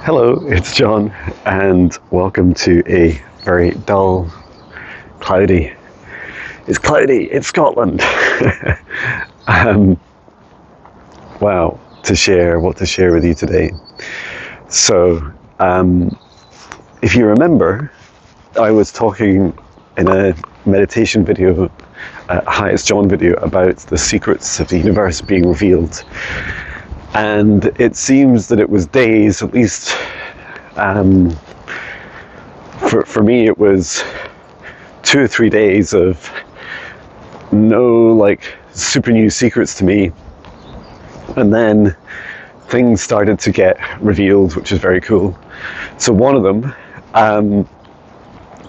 Hello, it's John, and welcome to a very dull, cloudy. It's cloudy. It's Scotland. Wow, what to share with you today. So, if you remember, I was talking in a meditation video, Hi, it's John video, about the secrets of the universe being revealed. And it seems that it was days, at least for me, it was 2 or 3 days of no super new secrets to me. And then things started to get revealed, which is very cool. So one of them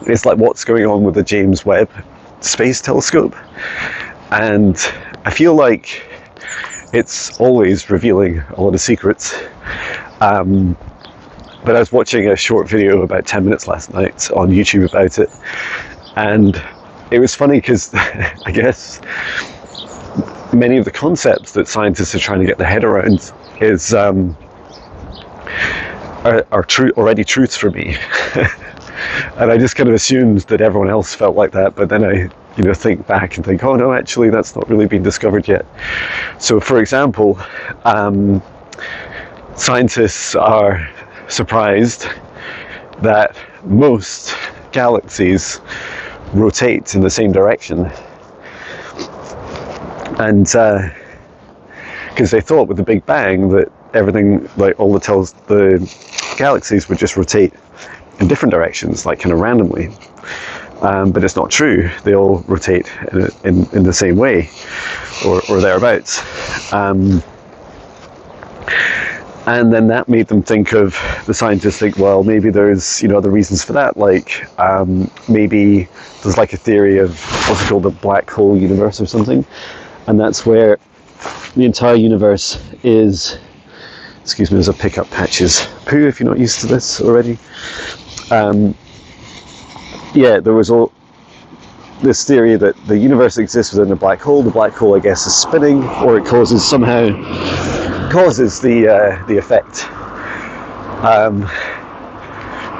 is what's going on with the James Webb Space Telescope. And I feel like it's always revealing a lot of secrets. But I was watching a short video about 10 minutes last night on YouTube about it. And it was funny because I guess many of the concepts that scientists are trying to get their head around is are already truths for me. And I just kind of assumed that everyone else felt like that, but then I think back and think, oh no, actually that's not really been discovered yet. So for example, scientists are surprised that most galaxies rotate in the same direction. And because they thought with the Big Bang that everything, the galaxies would just rotate in different directions, kind of randomly. But it's not true. They all rotate in the same way, or thereabouts. And then that made them think of, the scientists think, well, maybe there's other reasons for that, maybe there's a theory of what's called the black hole universe or something, and that's where the entire universe is. Excuse me, there's a pickup patches. Poo, if you're not used to this already. There was this theory that the universe exists within a black hole. The black hole, I guess, is spinning, or it causes the effect.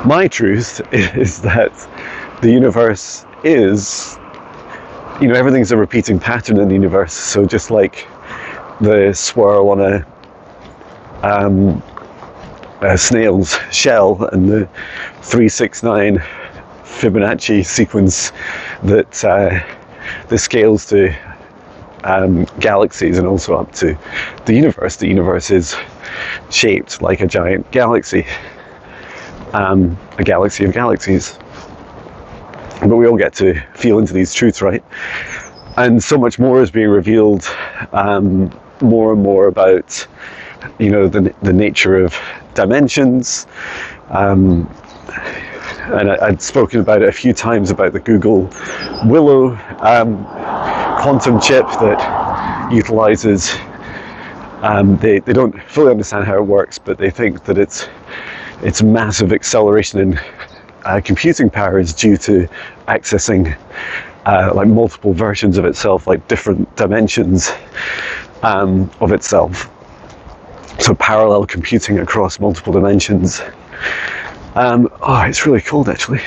My truth is that the universe is, everything's a repeating pattern in the universe. So just like the swirl on a snail's shell and the 369 Fibonacci sequence that the scales to galaxies and also up to the universe. The universe is shaped like a giant galaxy, a galaxy of galaxies. But we all get to feel into these truths, right? And so much more is being revealed, more and more about the nature of dimensions. And I'd spoken about it a few times about the Google Willow quantum chip that utilizes, they don't fully understand how it works, but they think that its massive acceleration in computing power is due to accessing multiple versions of itself, different dimensions of itself. So parallel computing across multiple dimensions. It's really cold actually,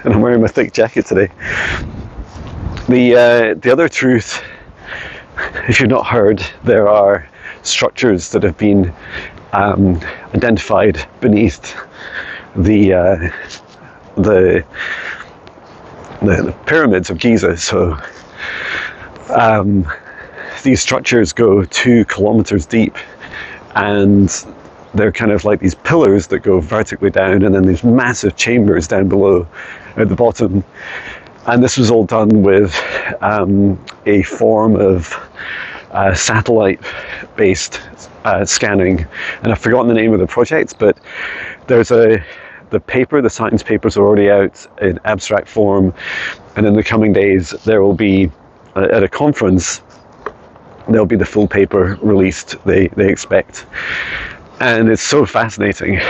and I'm wearing my thick jacket today. The other truth, if you've not heard, there are structures that have been identified beneath the pyramids of Giza. So these structures go 2 kilometers deep, and they're kind of like these pillars that go vertically down, and then these massive chambers down below at the bottom. And this was all done with a form of satellite-based scanning. And I've forgotten the name of the project, but there's the science papers are already out in abstract form, and in the coming days there will be, at a conference, there'll be the full paper released, they expect. And it's so fascinating.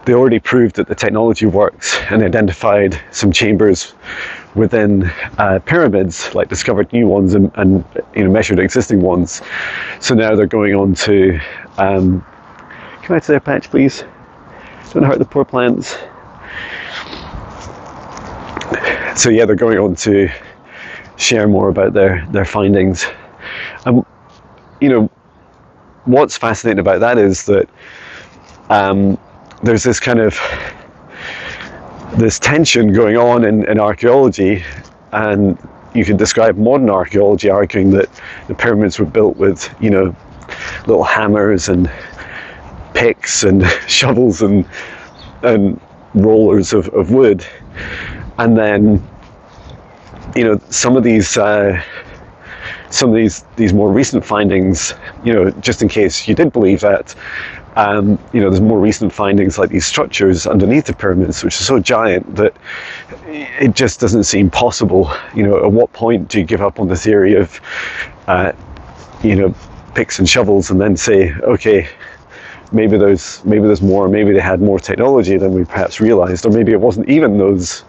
They already proved that the technology works and identified some chambers within pyramids, discovered new ones and measured existing ones. So now they're going on to kind come out to their patch, please. Don't hurt the poor plants. So yeah, they're going on to share more about their findings. And you know, what's fascinating about that is that there's this kind of this tension going on in archaeology, and you can describe modern archaeology arguing that the pyramids were built with, you know, little hammers and picks and shovels and rollers of wood, and then, you know, some of these more recent findings, you know, just in case you did believe that, you know, there's more recent findings like these structures underneath the pyramids, which are so giant that it just doesn't seem possible. You know, at what point do you give up on the theory of, you know, picks and shovels, and then say, okay, maybe there's more, maybe they had more technology than we perhaps realized, or maybe it wasn't even those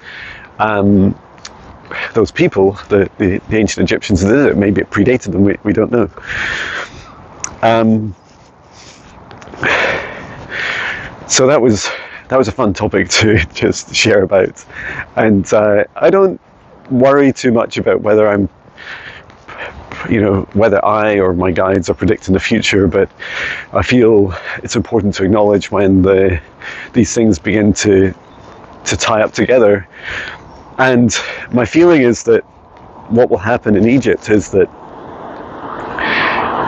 people, the ancient Egyptians that did it. Maybe it predated them. We don't know. So that was a fun topic to just share about, and I don't worry too much about whether whether I or my guides are predicting the future, but I feel it's important to acknowledge when these things begin to tie up together. And my feeling is that what will happen in Egypt is that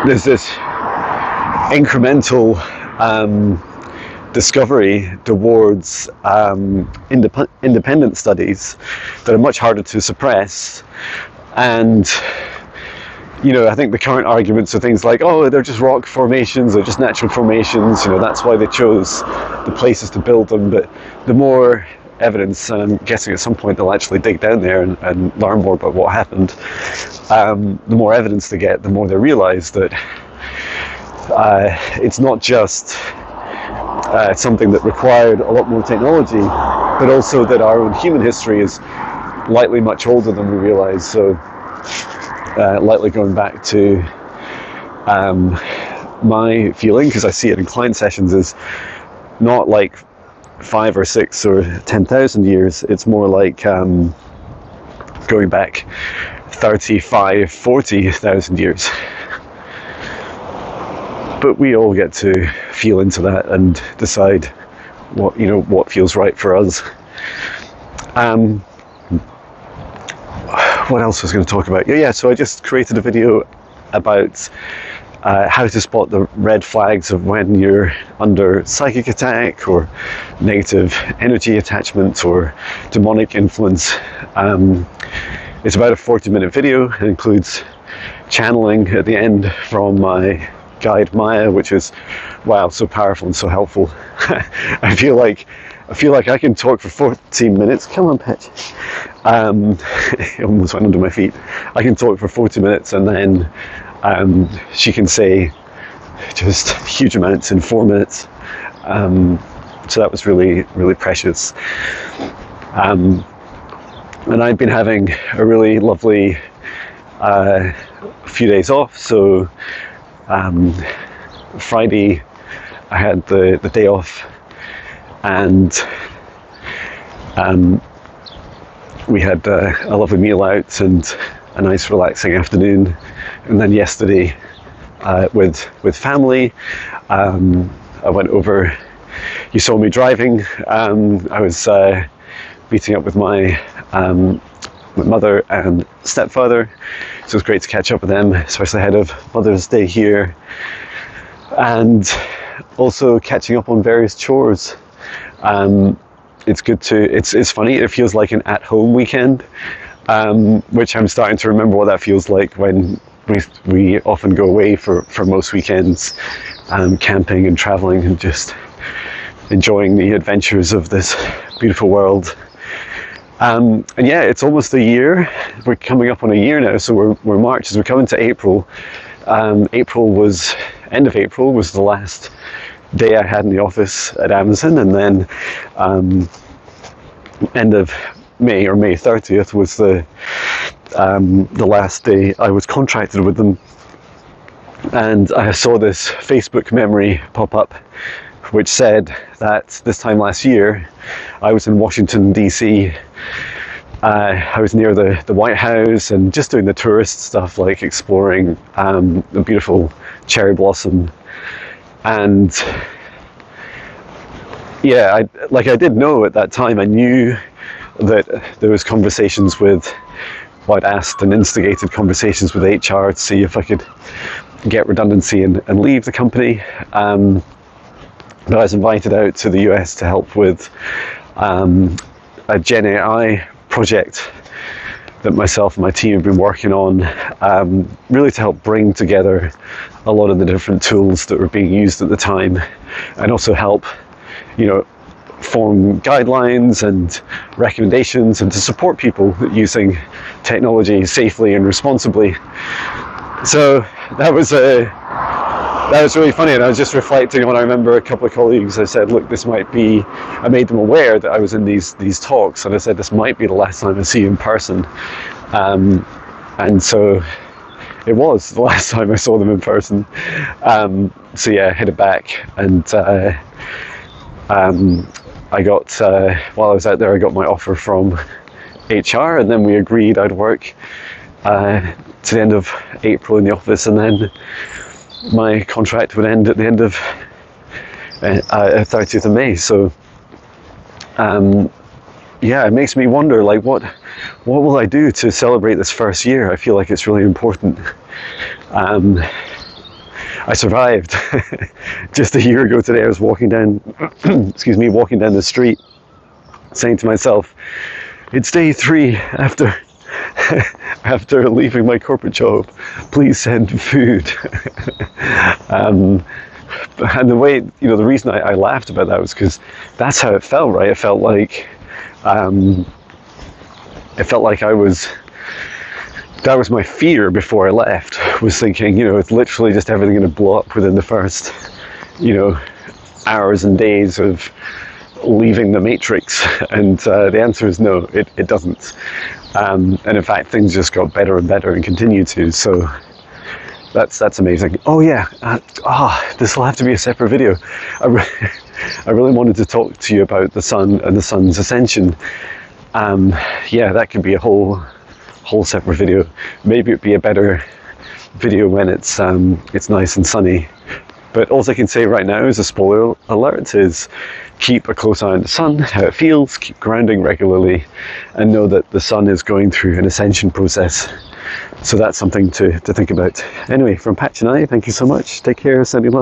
there's this incremental discovery towards independent studies that are much harder to suppress. And, you know, I think the current arguments are things like, oh, they're just rock formations, they're just natural formations, you know, that's why they chose the places to build them. But the more evidence, and I'm guessing at some point they'll actually dig down there and learn more about what happened, the more evidence they get, the more they realize that it's not just something that required a lot more technology, but also that our own human history is likely much older than we realize. So likely going back to my feeling, because I see it in client sessions, is not like 5 or 6 or 10,000 years. It's more like going back 35, 40,000 years. But we all get to feel into that and decide what feels right for us. What else was I going to talk about? Yeah, so I just created a video about how to spot the red flags of when you're under psychic attack or negative energy attachment or demonic influence. It's about a 40-minute video. It includes channeling at the end from my guide Maya, which is, wow, so powerful and so helpful. I feel like I can talk for 14 minutes. Come on, Patch. It almost went under my feet. I can talk for 40 minutes and then she can say just huge amounts in 4 minutes. So that was really, really precious. And I've been having a really lovely few days off. So Friday I had the day off, and we had a lovely meal out and a nice relaxing afternoon. And then yesterday with family, I went over, you saw me driving, I was meeting up with my mother and stepfather, so it was great to catch up with them, especially ahead of Mother's Day here, and also catching up on various chores. It's good to, it's funny, it feels like an at-home weekend, which I'm starting to remember what that feels like when we often go away for most weekends, camping and traveling and just enjoying the adventures of this beautiful world. And yeah, it's almost a year. We're coming up on a year now, so we're March, as we're coming to April. End of April was the last day I had in the office at Amazon, and then end of May, or May 30th, was the last day I was contracted with them. And I saw this Facebook memory pop up which said that this time last year I was in Washington DC. I was near the White House and just doing the tourist stuff, like exploring the beautiful cherry blossom. And yeah, I did know at that time, I knew that there was conversations with, well, I'd asked and instigated conversations with HR to see if I could get redundancy and leave the company. But I was invited out to the US to help with a Gen AI project that myself and my team have been working on, really to help bring together a lot of the different tools that were being used at the time, and also help, form guidelines and recommendations, and to support people using technology safely and responsibly. So that was really funny, and I was just reflecting on, I remember a couple of colleagues, I said, look, this might be, I made them aware that I was in these talks, and I said, this might be the last time I see you in person. And so it was the last time I saw them in person. So yeah, I headed back, and I got, while I was out there, I got my offer from HR, and then we agreed I'd work to the end of April in the office, and then my contract would end at the end of 30th of May. So yeah, it makes me wonder, like, what will I do to celebrate this first year? I feel like it's really important. I survived. Just a year ago today, I was walking down walking down the street, saying to myself, it's day 3 after leaving my corporate job, please send food. And the way, the reason I laughed about that was because that's how it felt, right? It felt like that was my fear before I left, was thinking, it's literally just everything going to blow up within the first, hours and days of leaving the matrix. And the answer is no, it doesn't. And in fact, things just got better and better and continue to. So that's amazing. Oh yeah, this will have to be a separate video. I really wanted to talk to you about the sun and the sun's ascension. Yeah, that could be a whole separate video. Maybe it'd be a better video when it's nice and sunny. But all I can say right now is a spoiler alert is keep a close eye on the sun, how it feels, keep grounding regularly, and know that the sun is going through an ascension process. So that's something to think about. Anyway, from Patch and I, thank you so much. Take care, sending love.